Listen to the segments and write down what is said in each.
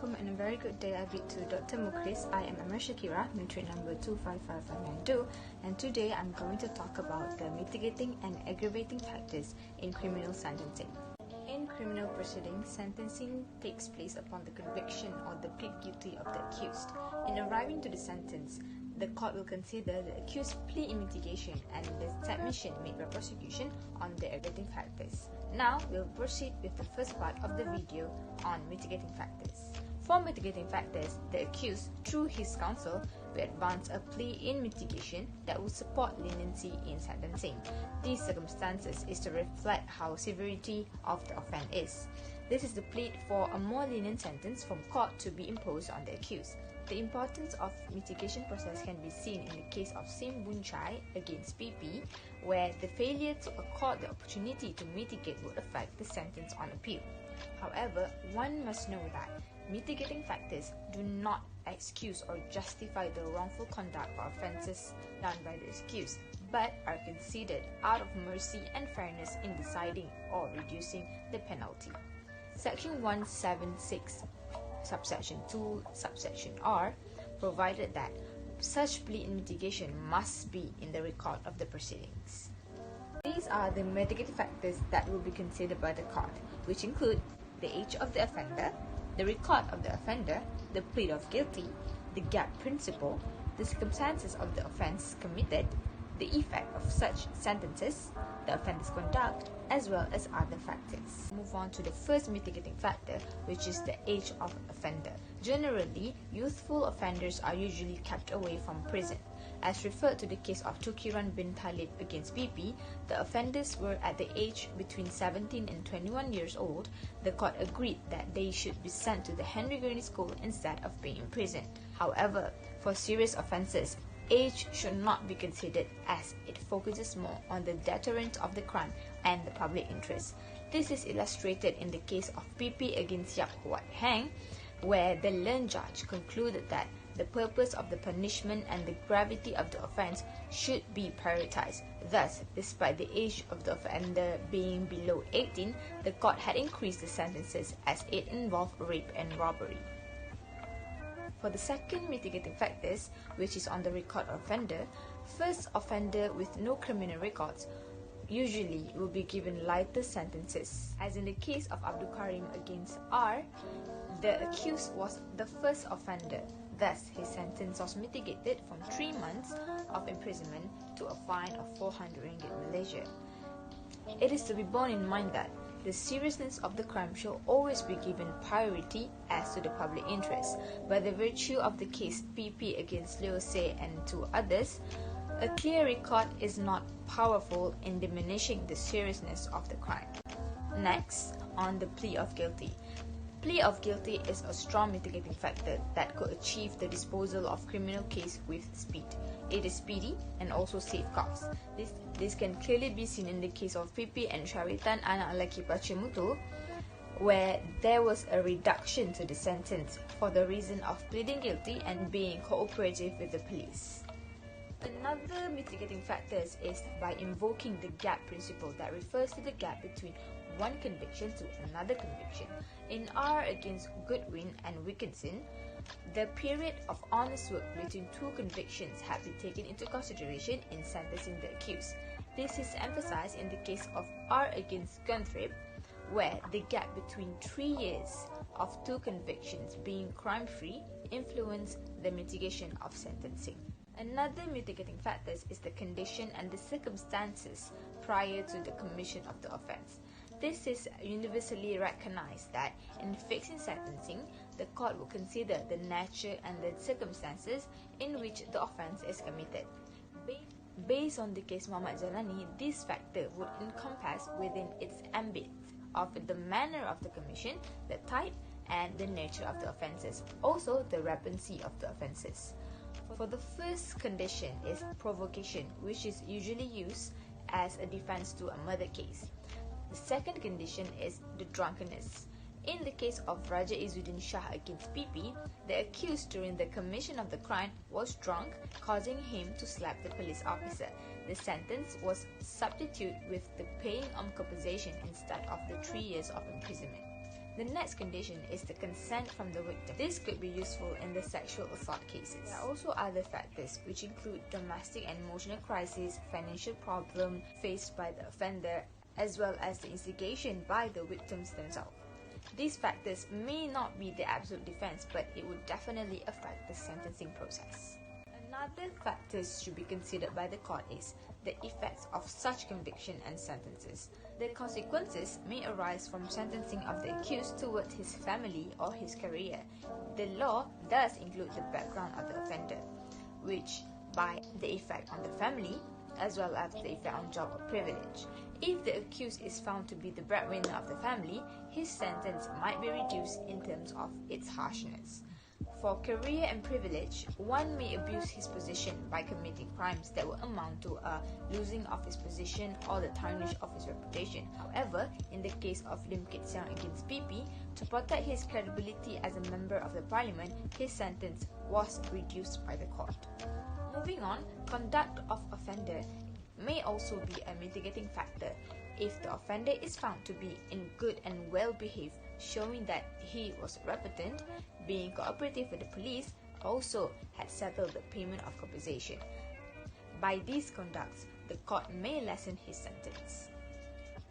Assalamualaikum and a very good day I bid to Dr. Mukris. I am Amira Syakirah, matric number 255592, and today I'm going to talk about the mitigating and aggravating factors in criminal sentencing. In criminal proceedings, sentencing takes place upon the conviction or the plead guilty of the accused. In arriving to the sentence, the court will consider the accused's plea in mitigation and the submission made by prosecution on the aggravating factors. Now, we'll proceed with the first part of the video on mitigating factors. For mitigating factors, the accused, through his counsel, will advance a plea in mitigation that will support leniency in sentencing. These circumstances is to reflect how severity of the offence is. This is the plea for a more lenient sentence from court to be imposed on the accused. The importance of mitigation process can be seen in the case of Sim Boon Chai against PP, where the failure to accord the opportunity to mitigate would affect the sentence on appeal. However, one must know that mitigating factors do not excuse or justify the wrongful conduct or offences done by the accused, but are considered out of mercy and fairness in deciding or reducing the penalty. Section 176 subsection 2 subsection R provided that such plea in mitigation must be in the record of the proceedings. These are the mitigating factors that will be considered by the court, which include the age of the offender, the record of the offender, the plea of guilty, the gap principle, the circumstances of the offence committed, the effect of such sentences, the offender's conduct, as well as other factors. Move on to the first mitigating factor, which is the age of offender. Generally, youthful offenders are usually kept away from prison. As referred to the case of Tukiran bin Talib against BP, the offenders were at the age between 17 and 21 years old. The court agreed that they should be sent to the Henry Gurney School instead of being imprisoned. However, for serious offences, age should not be considered as it focuses more on the deterrent of the crime and the public interest. This is illustrated in the case of PP against Yap Huat Heng, where the learned judge concluded that the purpose of the punishment and the gravity of the offence should be prioritized. Thus, despite the age of the offender being below 18, the court had increased the sentences as it involved rape and robbery. For the second mitigating factors, which is on the record offender, first offender with no criminal records usually will be given lighter sentences. As in the case of Abdul Karim against R, the accused was the first offender. Thus, his sentence was mitigated from 3 months of imprisonment to a fine of 400 ringgit Malaysia. It is to be borne in mind that the seriousness of the crime shall always be given priority as to the public interest. By the virtue of the case PP against Leo Se and 2 others, a clear record is not powerful in diminishing the seriousness of the crime. Next, on the plea of guilty. Plea of guilty is a strong mitigating factor that could achieve the disposal of criminal case with speed. It is speedy and also save costs. This can clearly be seen in the case of PP and Syaritan anak lelaki Pacimutu, where there was a reduction to the sentence for the reason of pleading guilty and being cooperative with the police. Another mitigating factor is by invoking the gap principle that refers to the gap between one conviction to another conviction. In R against Goodwin and Wilkinson, the period of honest work between 2 convictions had been taken into consideration in sentencing the accused. This is emphasized in the case of R against Gunthorpe, where the gap between 3 years of 2 convictions being crime-free influenced the mitigation of sentencing. Another mitigating factor is the condition and the circumstances prior to the commission of the offence. This is universally recognized that in fixing sentencing, the court will consider the nature and the circumstances in which the offence is committed. Based on the case Muhammad Jalani, this factor would encompass within its ambit of the manner of the commission, the type, and the nature of the offences, also the rapidity of the offences. For the first condition is provocation, which is usually used as a defense to a murder case. The second condition is the drunkenness. In the case of Raja Izzuddin Shah against PP, the accused during the commission of the crime was drunk, causing him to slap the police officer. The sentence was substituted with the paying of compensation instead of the 3 years of imprisonment. The next condition is the consent from the victim. This could be useful in the sexual assault cases. There are also other factors which include domestic and emotional crisis, financial problem faced by the offender, as well as the instigation by the victims themselves. These factors may not be the absolute defense, but it would definitely affect the sentencing process. Another factors should be considered by the court is the effects of such conviction and sentences. The consequences may arise from sentencing of the accused towards his family or his career. The law does include the background of the offender, which by the effect on the family as well as the effect on job or privilege. If the accused is found to be the breadwinner of the family, his sentence might be reduced in terms of its harshness. For career and privilege, one may abuse his position by committing crimes that will amount to a losing of his position or the tarnish of his reputation. However, in the case of Lim Kit Siang against PP, to protect his credibility as a member of the parliament, his sentence was reduced by the court. Moving on, conduct of offender may also be a mitigating factor. If the offender is found to be in good and well behaved, showing that he was repentant, being cooperative with the police, also had settled the payment of compensation. By these conducts, the court may lessen his sentence.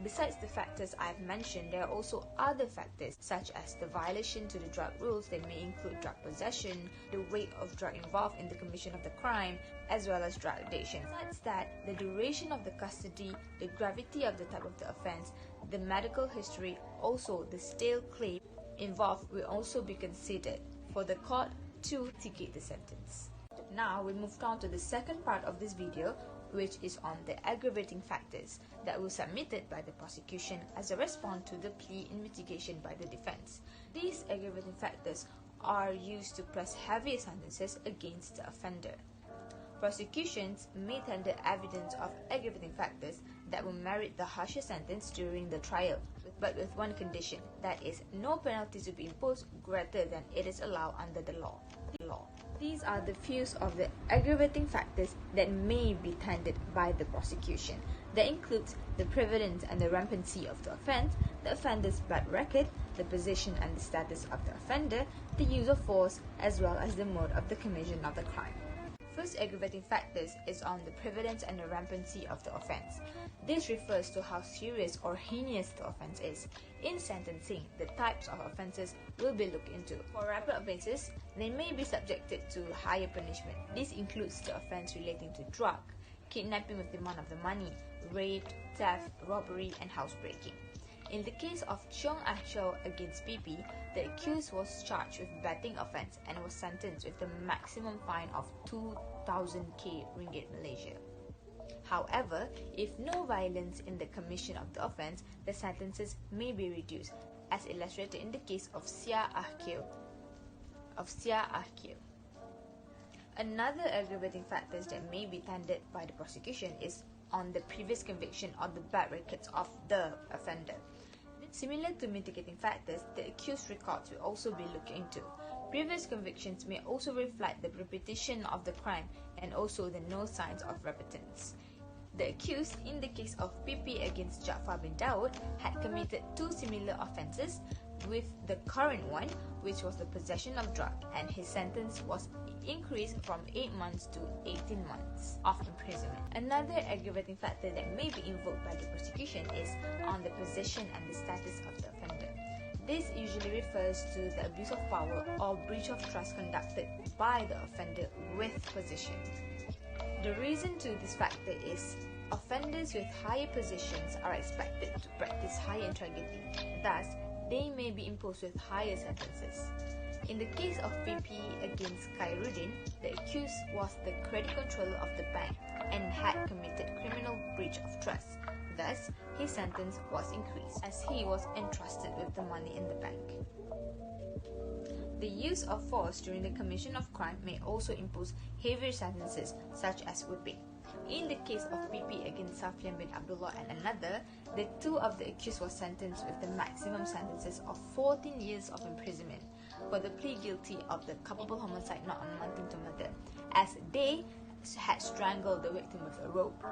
Besides the factors I have mentioned, there are also other factors such as the violation to the drug rules that may include drug possession, the weight of drug involved in the commission of the crime, as well as drug addiction. Besides that, the duration of the custody, the gravity of the type of the offence, the medical history, also the stale claim involved will also be considered for the court to mitigate the sentence. Now we moved on to the second part of this video, which is on the aggravating factors that were submitted by the prosecution as a response to the plea in mitigation by the defense. These aggravating factors are used to press heavier sentences against the offender. Prosecutions may tender evidence of aggravating factors that will merit the harsher sentence during the trial, but with one condition, that is, no penalty to be imposed greater than it is allowed under the law. These are the few of the aggravating factors that may be tendered by the prosecution. That includes the prevalence and the rampancy of the offence, the offender's bad record, the position and the status of the offender, the use of force, as well as the mode of the commission of the crime. First aggravating factors is on the prevalence and the rampancy of the offence. This refers to how serious or heinous the offence is. In sentencing, the types of offences will be looked into. For rapid offences, they may be subjected to higher punishment. This includes the offence relating to drug, kidnapping with demand of the money, rape, theft, robbery, and housebreaking. In the case of Cheong Ah Chow against PP, the accused was charged with betting offence and was sentenced with the maximum fine of 2,000 ringgit Malaysia. However, if no violence in the commission of the offence, the sentences may be reduced, as illustrated in the case of Syakirah. Another aggravating factors that may be tendered by the prosecution is on the previous conviction or the bad records of the offender. Similar to mitigating factors, the accused records will also be looked into. Previous convictions may also reflect the repetition of the crime and also the no signs of repentance. The accused, in the case of PP against Jaafar bin Daud, had committed two similar offences, with the current one, which was the possession of drug, and his sentence was increased from 8 months to 18 months of imprisonment. Another aggravating factor that may be invoked by the prosecution is on the position and the status of the offender. This usually refers to the abuse of power or breach of trust conducted by the offender with position. The reason to this factor is offenders with higher positions are expected to practice higher integrity. Thus, they may be imposed with higher sentences. In the case of PP against Khairuddin, the accused was the credit controller of the bank and had committed criminal breach of trust. Thus, his sentence was increased as he was entrusted with the money in the bank. The use of force during the commission of crime may also impose heavier sentences, such as whipping. In the case of PP against Safian bin Abdullah and another, the two of the accused were sentenced with the maximum sentences of 14 years of imprisonment for the plea guilty of the culpable homicide not amounting to murder, as they had strangled the victim with a rope.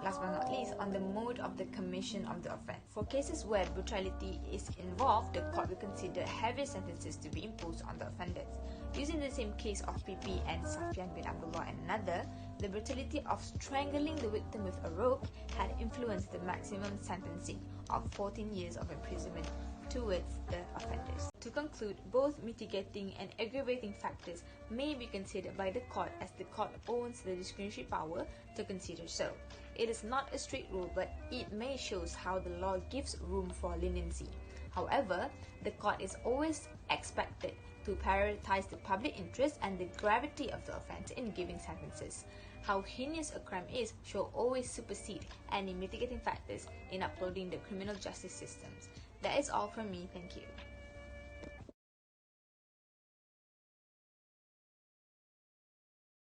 Last but not least, on the mode of the commission of the offence. For cases where brutality is involved, the court will consider heavier sentences to be imposed on the offenders. Using the same case of PP and Safyan bin Abdullah and another, the brutality of strangling the victim with a rope had influenced the maximum sentencing of 14 years of imprisonment towards the offenders. To conclude, both mitigating and aggravating factors may be considered by the court, as the court owns the discretionary power to consider so. It is not a strict rule, but it may shows how the law gives room for leniency. However, the court is always expected to prioritize the public interest and the gravity of the offence in giving sentences. How heinous a crime is shall always supersede any mitigating factors in upholding the criminal justice systems. That is all from me. Thank you.